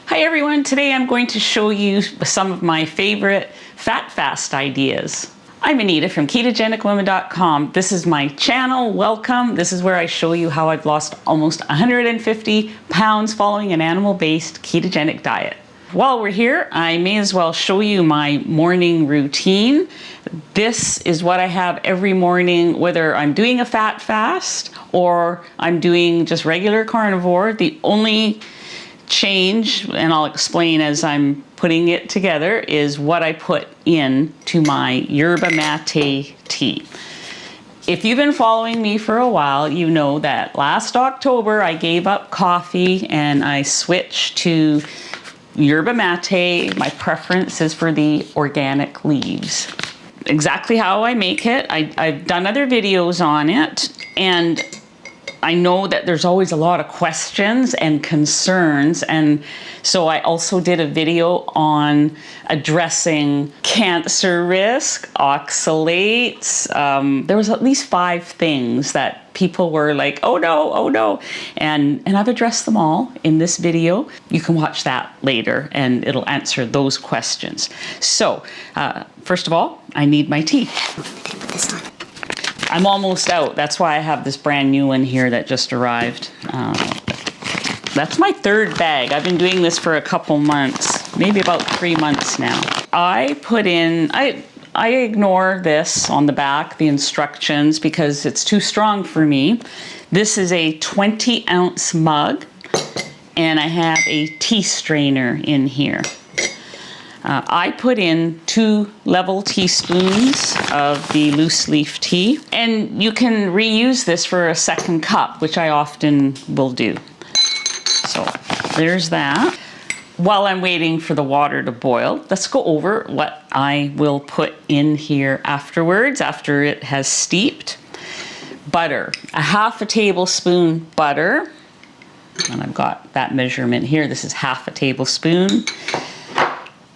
Hi everyone, today I'm going to show you some of my favorite fat fast ideas. I'm Anita from KetogenicWomen.com. This is my channel, welcome. This is where I show you how I've lost almost 150 pounds following an animal-based ketogenic diet. While we're here, I may as well show you my morning routine. This is what I have every morning, whether I'm doing a fat fast or I'm doing just regular carnivore. The only change, and I'll explain as I'm putting it together, is what I put in to my yerba mate tea. If you've been following me for a while, you know that last October I gave up coffee and I switched to yerba mate. My preference is for the organic leaves. Exactly how I make it, I've done other videos on it, and I know that there's always a lot of questions and concerns, and so I also did a video on addressing cancer risk, oxalates. There was at least 5 things that people were like, oh no, and I've addressed them all in this video. You can watch that later and it'll answer those questions. So first of all, I need my tea. Put this on. I'm almost out. That's why I have this brand new one here that just arrived. That's my 3rd bag. I've been doing this for a couple months, maybe about 3 months now. I put in, I ignore this on the back, the instructions, because it's too strong for me. This is a 20-ounce mug, and I have a tea strainer in here. I put in 2 level teaspoons of the loose leaf tea, and you can reuse this for a 2nd cup, which I often will do. So there's that. While I'm waiting for the water to boil, let's go over what I will put in here afterwards, after it has steeped. Butter, a 1/2 tablespoon butter, and I've got that measurement here. This is 1/2 tablespoon.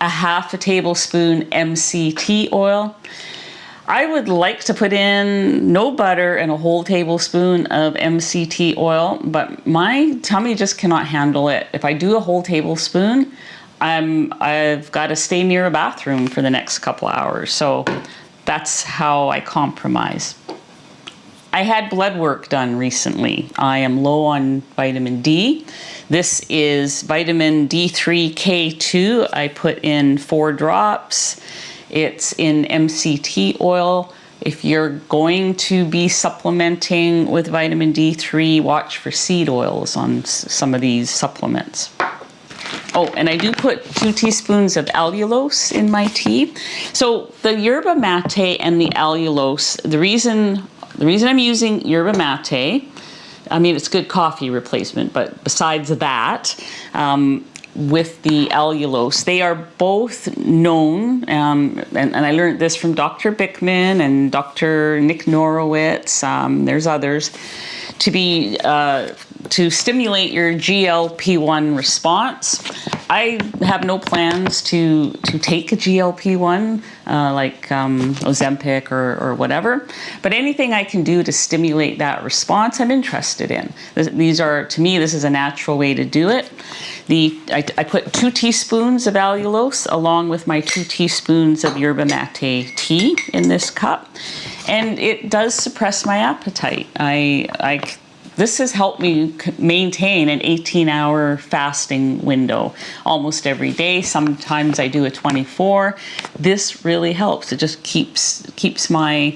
A 1/2 tablespoon MCT oil. I would like to put in no butter and a whole tablespoon of MCT oil, but my tummy just cannot handle it. If I do a whole tablespoon, I've got to stay near a bathroom for the next couple hours. So that's how I compromise. I had blood work done recently. I am low on vitamin D. This is vitamin D3K2. I put in 4 drops. It's in MCT oil. If you're going to be supplementing with vitamin D3, watch for seed oils on some of these supplements. Oh, and I do put 2 teaspoons of allulose in my tea. So the yerba mate and the allulose, the reason I'm using yerba mate, I mean, it's good coffee replacement, but besides that, with the allulose, they are both known, and I learned this from Dr. Bickman and Dr. Nick Norowitz, there's others, to stimulate your GLP-1 response. I have no plans to take a GLP-1 like Ozempic or whatever, but anything I can do to stimulate that response, I'm interested in. These are, to me, this is a natural way to do it. I put 2 teaspoons of allulose along with my 2 teaspoons of yerba mate tea in this cup, and it does suppress my appetite. This has helped me maintain an 18-hour fasting window almost every day. Sometimes I do a 24. This really helps. It just keeps my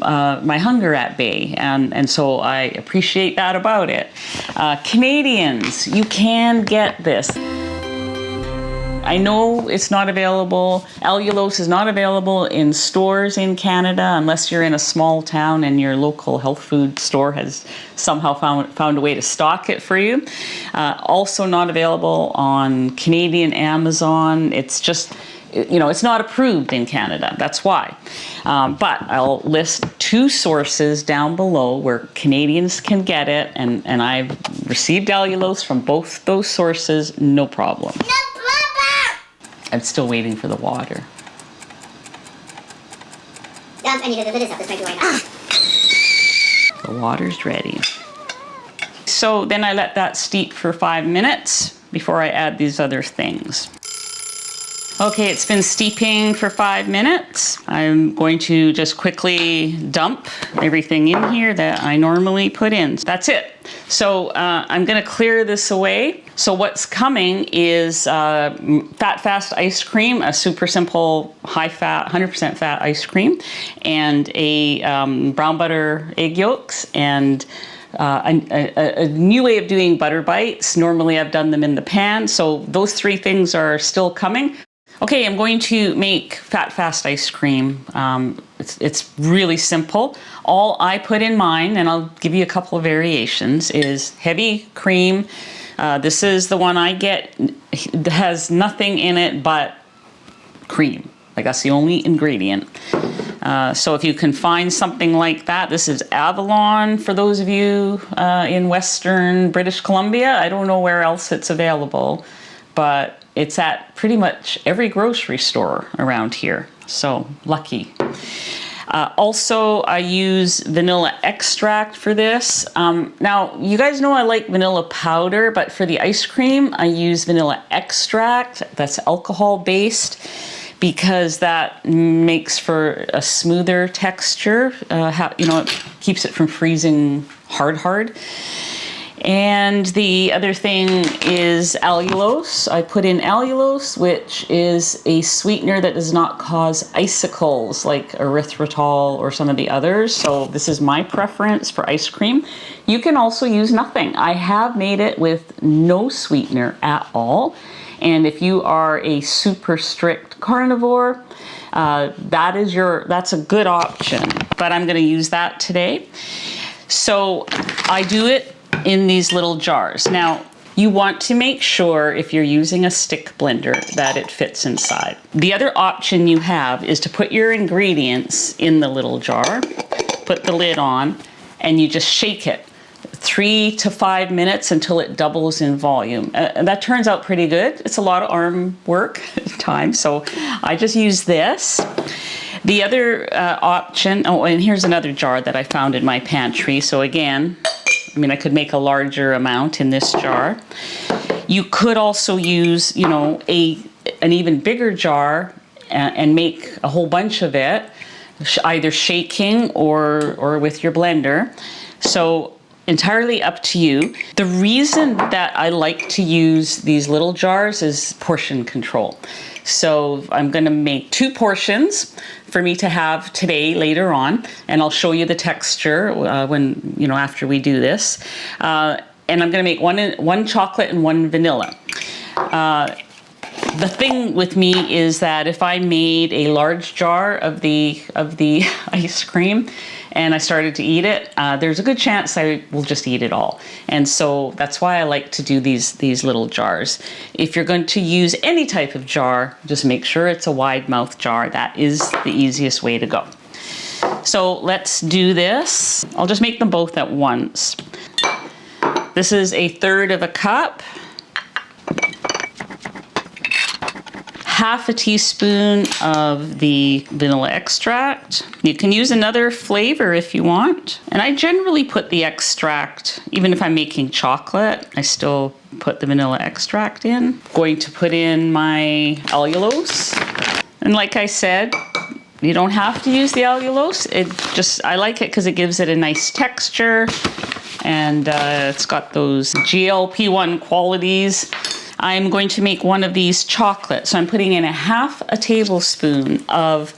hunger at bay, and so I appreciate that about it. Canadians, you can get this. I know it's not available, allulose is not available in stores in Canada unless you're in a small town and your local health food store has somehow found a way to stock it for you. Also not available on Canadian Amazon. It's just, you know, it's not approved in Canada, that's why. But I'll list 2 sources down below where Canadians can get it, and I've received allulose from both those sources, no problem. I'm still waiting for the water. I need to do this up. This might be right now. The water's ready. So then I let that steep for 5 minutes. before I add these other things. Okay, it's been steeping for 5 minutes. I'm going to just quickly dump everything in here that I normally put in. That's it. So I'm gonna clear this away. So what's coming is Fat Fast ice cream, a super simple, high fat, 100% fat ice cream, and a brown butter egg yolks, and a new way of doing butter bites. Normally I've done them in the pan, so those 3 things are still coming. Okay, I'm going to make Fat Fast ice cream. It's really simple. All I put in mine, and I'll give you a couple of variations, is heavy cream. This is the one I get. It has nothing in it but cream. Like, that's the only ingredient. So if you can find something like that, this is Avalon for those of you in Western British Columbia. I don't know where else it's available, but it's at pretty much every grocery store around here, so lucky. Also, I use vanilla extract for this. Now, you guys know I like vanilla powder, but for the ice cream, I use vanilla extract that's alcohol-based, because that makes for a smoother texture. It keeps it from freezing hard. And the other thing is allulose. I put in allulose, which is a sweetener that does not cause icicles like erythritol or some of the others. So this is my preference for ice cream. You can also use nothing. I have made it with no sweetener at all. And if you are a super strict carnivore, that's a good option. But I'm going to use that today. So I do it in these little jars. Now, you want to make sure, if you're using a stick blender, that it fits inside. The other option you have is to put your ingredients in the little jar, put the lid on, and you just shake it 3 to 5 minutes until it doubles in volume. And that turns out pretty good. It's a lot of arm work time, so I just use this. The other option, and here's another jar that I found in my pantry. So again, I could make a larger amount in this jar. You could also use, an even bigger jar and make a whole bunch of it, either shaking or with your blender. So entirely up to you. The reason that I like to use these little jars is portion control. So I'm going to make 2 portions for me to have today later on, and I'll show you the texture after we do this. And I'm going to make one chocolate and 1 vanilla. The thing with me is that if I made a large jar of the ice cream and I started to eat it, there's a good chance I will just eat it all. And so that's why I like to do these little jars. If you're going to use any type of jar, just make sure it's a wide mouth jar. That is the easiest way to go. So let's do this. I'll just make them both at once. This is 1/3 cup. 1/2 teaspoon of the vanilla extract. You can use another flavor if you want. And I generally put the extract, even if I'm making chocolate, I still put the vanilla extract in. Going to put in my allulose. And like I said, you don't have to use the allulose. I like it because it gives it a nice texture, and it's got those GLP-1 qualities. I'm going to make one of these chocolate. So I'm putting in 1/2 tablespoon of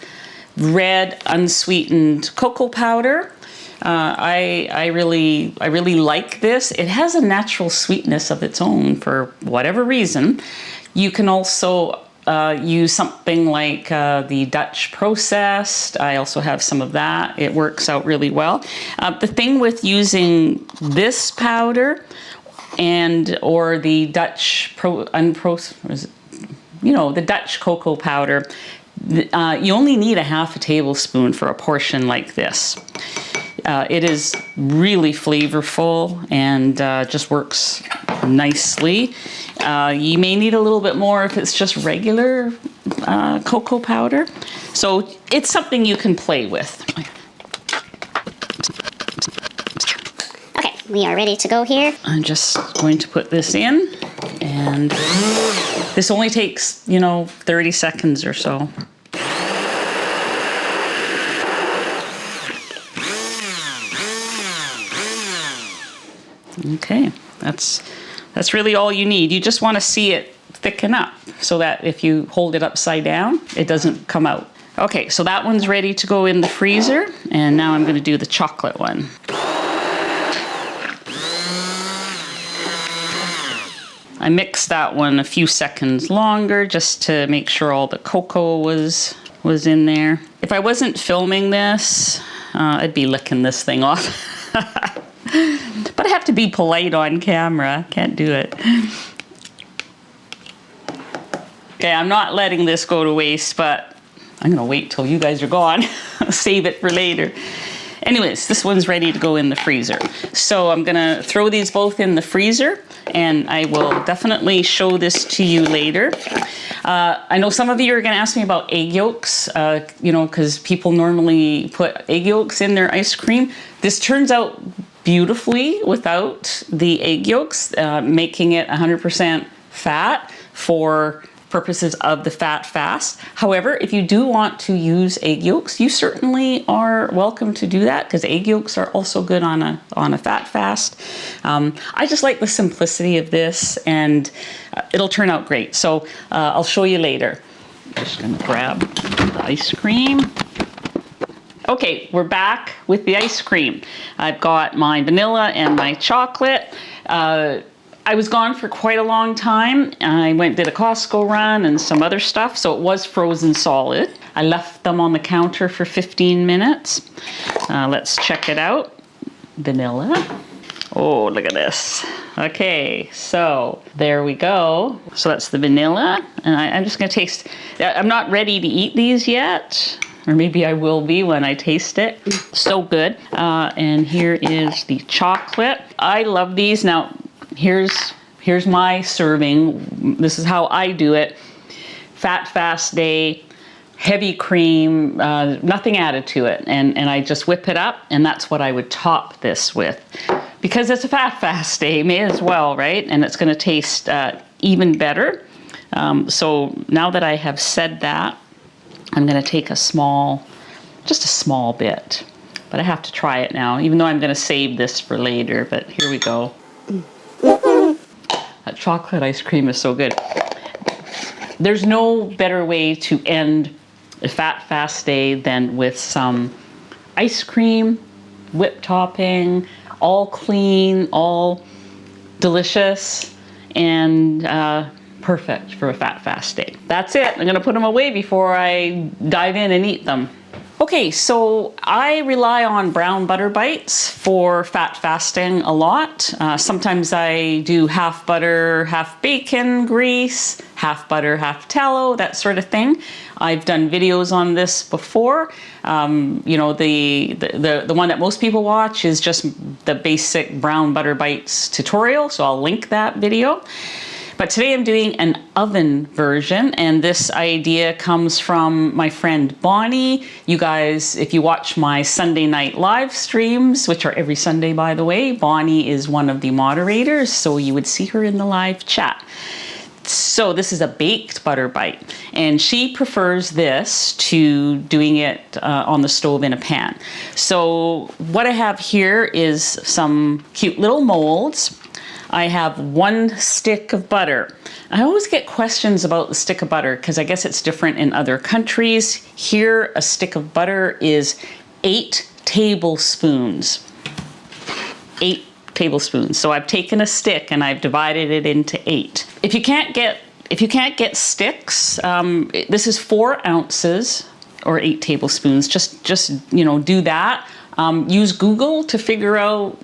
red unsweetened cocoa powder. I really like this. It has a natural sweetness of its own for whatever reason. You can also use something like the Dutch processed. I also have some of that. It works out really well. The thing with using this powder or the Dutch the Dutch cocoa powder, you only need 1/2 tablespoon for a portion like this. It is really flavorful and just works nicely. You may need a little bit more if it's just regular cocoa powder. So it's something you can play with. Okay, we are ready to go here. I'm just going to put this in. And this only takes, 30 seconds or so. Okay, that's really all you need. You just want to see it thicken up so that if you hold it upside down, it doesn't come out. Okay, so that one's ready to go in the freezer, and now I'm going to do the chocolate one. I mixed that one a few seconds longer just to make sure all the cocoa was in there. If I wasn't filming this, I'd be licking this thing off. But I have to be polite on camera. Can't do it. Okay, I'm not letting this go to waste, but I'm gonna wait till you guys are gone. Save it for later. Anyways, this one's ready to go in the freezer. So I'm gonna throw these both in the freezer, and I will definitely show this to you later. I know some of you are gonna ask me about egg yolks, because people normally put egg yolks in their ice cream. This turns out beautifully without the egg yolks, making it 100% fat for purposes of the fat fast. However, if you do want to use egg yolks, you certainly are welcome to do that, because egg yolks are also good on a fat fast. I just like the simplicity of this, and it'll turn out great. So I'll show you later. Just gonna grab the ice cream. Okay, we're back with the ice cream. I've got my vanilla and my chocolate. I was gone for quite a long time. I did a Costco run and some other stuff, so it was frozen solid. I left them on the counter for 15 minutes. Let's check it out. Vanilla. Oh, look at this. Okay, so there we go. So that's the vanilla, and I'm just gonna taste. I'm not ready to eat these yet. Or maybe I will be when I taste it. So good. And here is the chocolate. I love these. Now, here's my serving. This is how I do it. Fat fast day, heavy cream, nothing added to it. And I just whip it up, and that's what I would top this with. Because it's a fat fast day, may as well, right? And it's gonna taste even better. So now that I have said that, I'm gonna take just a small bit, but I have to try it now, even though I'm gonna save this for later, but here we go. That chocolate ice cream is so good. There's no better way to end a fat fast day than with some ice cream, whipped topping, all clean, all delicious, and perfect for a fat fast day. That's it. I'm gonna put them away before I dive in and eat them. Okay, so I rely on brown butter bites for fat fasting a lot. Sometimes I do half butter, half bacon grease, half butter, half tallow, that sort of thing. I've done videos on this before. The one that most people watch is just the basic brown butter bites tutorial, so I'll link that video. But today I'm doing an oven version, and this idea comes from my friend Bonnie. You guys, if you watch my Sunday night live streams, which are every Sunday by the way, Bonnie is one of the moderators, so you would see her in the live chat. So this is a baked butter bite, and she prefers this to doing it on the stove in a pan. So what I have here is some cute little molds. I have 1 stick of butter. I always get questions about the stick of butter because I guess it's different in other countries. Here, a stick of butter is 8 tablespoons. 8 tablespoons. So I've taken a stick and I've divided it into 8. If you can't get sticks, this is 4 ounces or 8 tablespoons. Just do that. Use Google to figure out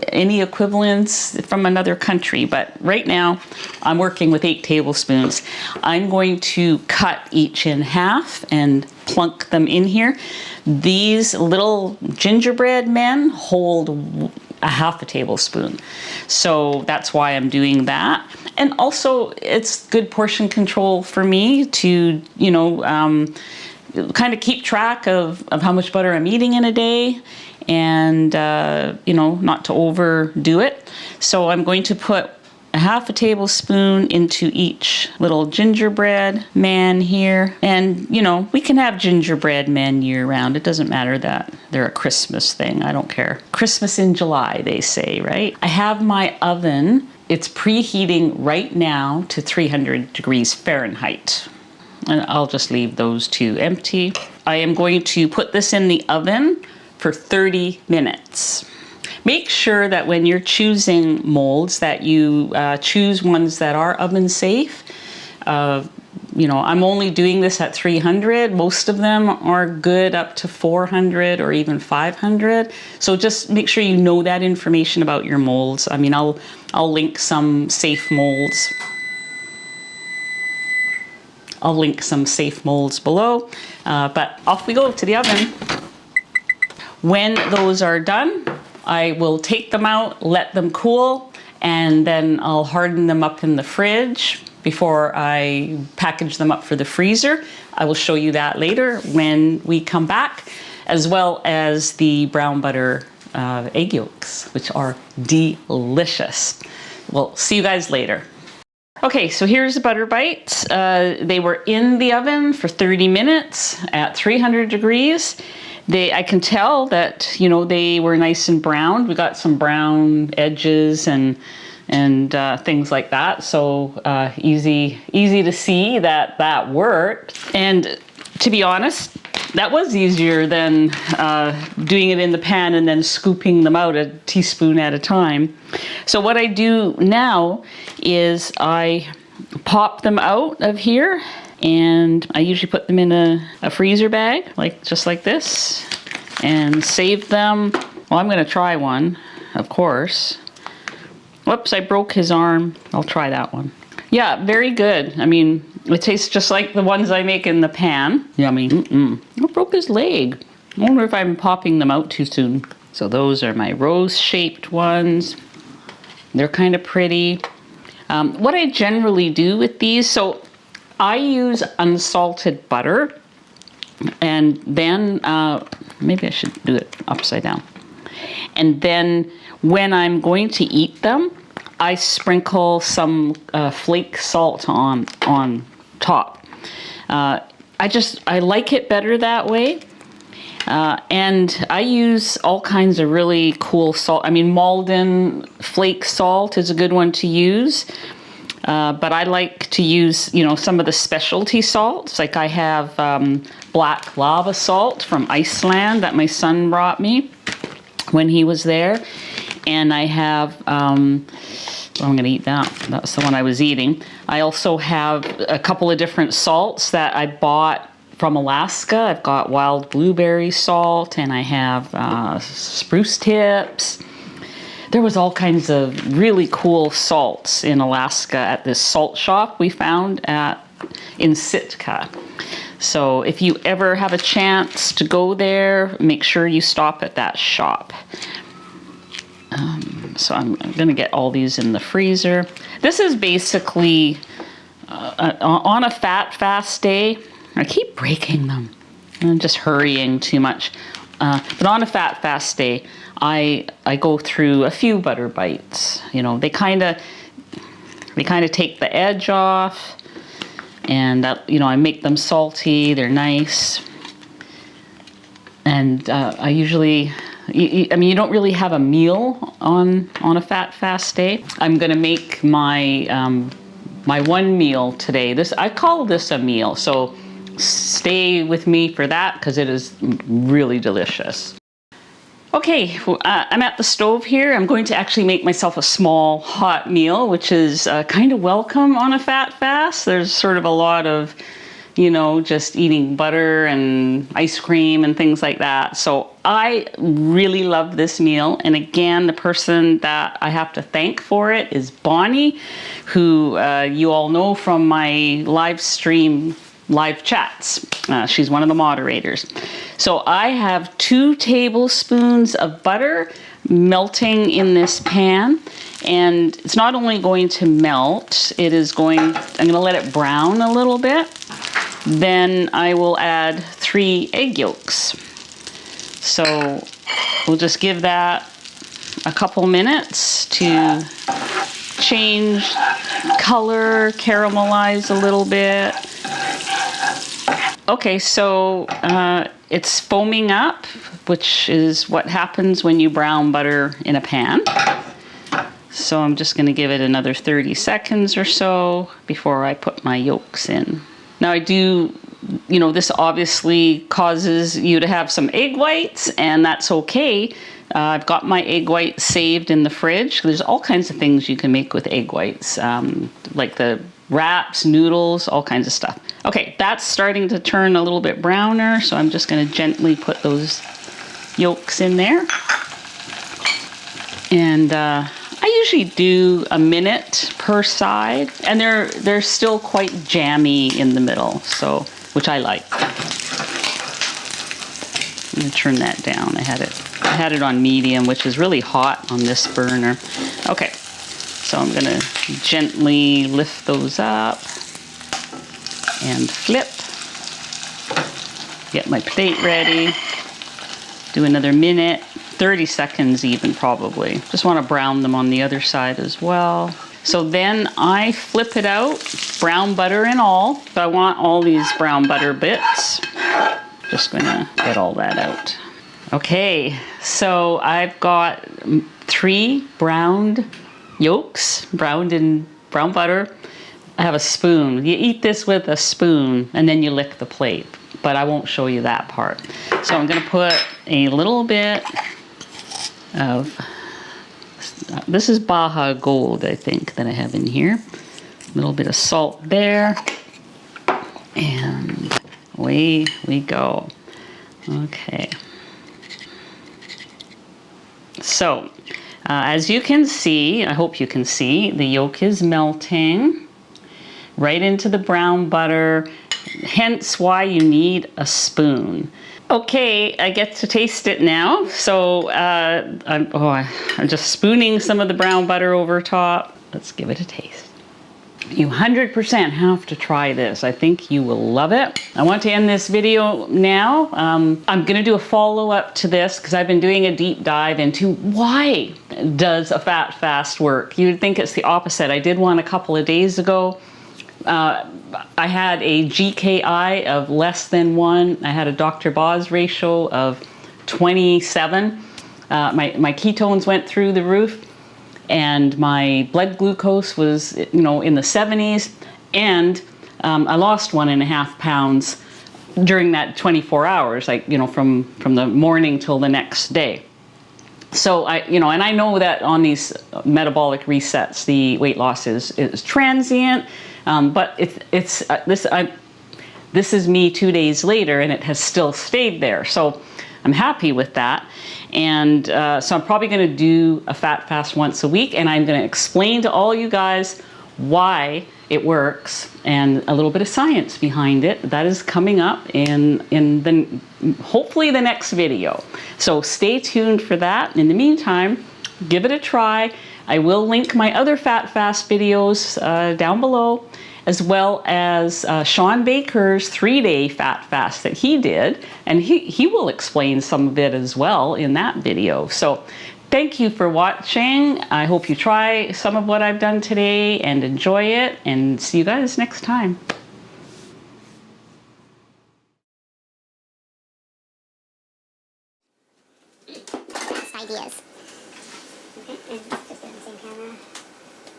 any equivalents from another country, but right now I'm working with 8 tablespoons. I'm going to cut each in half and plunk them in here. These little gingerbread men hold a half a tablespoon, so that's why I'm doing that. And also it's good portion control for me to kind of keep track of how much butter I'm eating in a day, and not to overdo it. So I'm going to put a half a tablespoon into each little gingerbread man here. And, you know, we can have gingerbread men year round. It doesn't matter that they're a Christmas thing. I don't care. Christmas in July, they say, right? I have my oven. It's preheating right now to 300 degrees Fahrenheit. And I'll just leave those two empty. I am going to put this in the oven for 30 minutes. Make sure that when you're choosing molds that you choose ones that are oven safe. You know, I'm only doing this at 300. Most of them are good up to 400 or even 500. So just make sure you know that information about your molds. I mean, I'll link some safe molds. I'll link some safe molds below, but off we go to the oven. When those are done, I will take them out, let them cool, and then I'll harden them up in the fridge before I package them up for the freezer. I will show you that later when we come back, as well as the brown butter egg yolks, which are delicious. We'll see you guys later. Okay, so here's the butter bites. They were in the oven for 30 minutes at 300 degrees. I can tell that, you know, they were nice and browned. We got some brown edges and things like that. So easy to see that worked. And to be honest, that was easier than doing it in the pan and then scooping them out a teaspoon at a time. So what I do now is I pop them out of here, and I usually put them in a freezer bag, just like this, and save them. Well, I'm gonna try one, of course. Whoops, I broke his arm. I'll try that one. Yeah, very good. I mean, it tastes just like the ones I make in the pan. Yummy. I broke his leg. I wonder if I'm popping them out too soon. So those are my rose-shaped ones. They're kind of pretty. What I generally do with these, so I use unsalted butter, and then, maybe I should do it upside down. And then when I'm going to eat them, I sprinkle some flake salt on top. I like it better that way. And I use all kinds of really cool salt. I mean, Malden flake salt is a good one to use. But I like to use, you know, some of the specialty salts. Like I have black lava salt from Iceland that my son brought me when he was there. And I have, I'm going to eat that. That's the one I was eating. I also have a couple of different salts that I bought from Alaska. I've got wild blueberry salt, and I have spruce tips. There was all kinds of really cool salts in Alaska at this salt shop we found in Sitka. So if you ever have a chance to go there, make sure you stop at that shop. So I'm going to get all these in the freezer. This is basically on a fat fast day. I keep breaking them. I'm just hurrying too much. But on a fat fast day, I go through a few butter bites. You know, they kind of take the edge off, and you know, I make them salty. They're nice, and I usually. I mean, you don't really have a meal on a fat fast day. I'm gonna make my my one meal today. I call this a meal, so stay with me for that because it is really delicious. Okay, I'm at the stove here. I'm going to actually make myself a small hot meal, which is kind of welcome on a fat fast. There's sort of a lot of, you know, just eating butter and ice cream and things like that. So I really love this meal. And again, the person that I have to thank for it is Bonnie, who you all know from my live chats. She's one of the moderators. So I have 2 tablespoons of butter melting in this pan. And it's not only going to melt, I'm going to let it brown a little bit. Then I will add 3 egg yolks. So we'll just give that a couple minutes to change color, caramelize a little bit. Okay, so it's foaming up, which is what happens when you brown butter in a pan. So I'm just going to give it another 30 seconds or so before I put my yolks in. Now I do, you know, this obviously causes you to have some egg whites, and that's okay. I've got my egg whites saved in the fridge. There's all kinds of things you can make with egg whites, like the wraps, noodles, all kinds of stuff. Okay, that's starting to turn a little bit browner, so I'm just going to gently put those yolks in there. And I usually do a minute per side, and they're still quite jammy in the middle, so which I like. I'm going to turn that down. I had it on medium, which is really hot on this burner. Okay, so I'm going to gently lift those up and flip. Get my plate ready. Do another minute, 30 seconds even probably. Just want to brown them on the other side as well. So then I flip it out, brown butter and all. So I want all these brown butter bits. Just gonna get all that out. Okay, so I've got 3 browned yolks, browned in brown butter. I have a spoon. You eat this with a spoon and then you lick the plate, but I won't show you that part. So I'm gonna put a little bit of, this is Baja Gold, I think, that I have in here. A little bit of salt there. And away we go. Okay. So, as you can see, I hope you can see, the yolk is melting right into the brown butter, hence why you need a spoon. Okay, I get to taste it now. So I'm just spooning some of the brown butter over top. Let's give it a taste. You 100% have to try this. I think you will love it. I want to end this video now. I'm going to do a follow-up to this because I've been doing a deep dive into why does a fat fast work. You would think it's the opposite. I did one a couple of days ago. I had a GKI of less than 1. I had a Dr. Boz ratio of 27. My ketones went through the roof, and my blood glucose was, you know, in the 70s, and I lost 1.5 pounds during that 24 hours, like, you know, from the morning till the next day. So and I know that on these metabolic resets, the weight loss is transient, but this is me 2 days later, and it has still stayed there. So I'm happy with that. And so I'm probably going to do a fat fast once a week, and I'm going to explain to all you guys why it works and a little bit of science behind it. That is coming up in hopefully the next video. So stay tuned for that. In the meantime, give it a try. I will link my other fat fast videos down below, as well as Sean Baker's 3-day fat fast that he did, and he will explain some of it as well in that video. So thank you for watching. I hope you try some of what I've done today and enjoy it, and see you guys next time. Best ideas. Okay, and just do the same camera.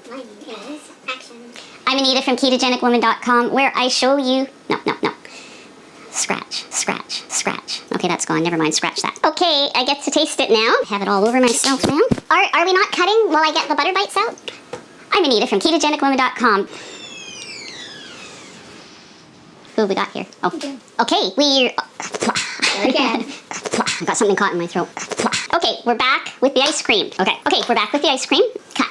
Mine is action. I'm Anita from KetogenicWoman.com, where I show you, no. Scratch. Okay, that's gone, never mind, scratch that. Okay, I get to taste it now. Have it all over myself now. Are we not cutting while I get the butter bites out? I'm Anita from KetogenicWoman.com. Who have we got here? Oh, okay, we're... Again. I've got something caught in my throat. Okay, we're back with the ice cream. Okay, we're back with the ice cream. Cut.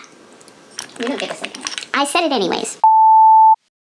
You don't get this again. I said it anyways.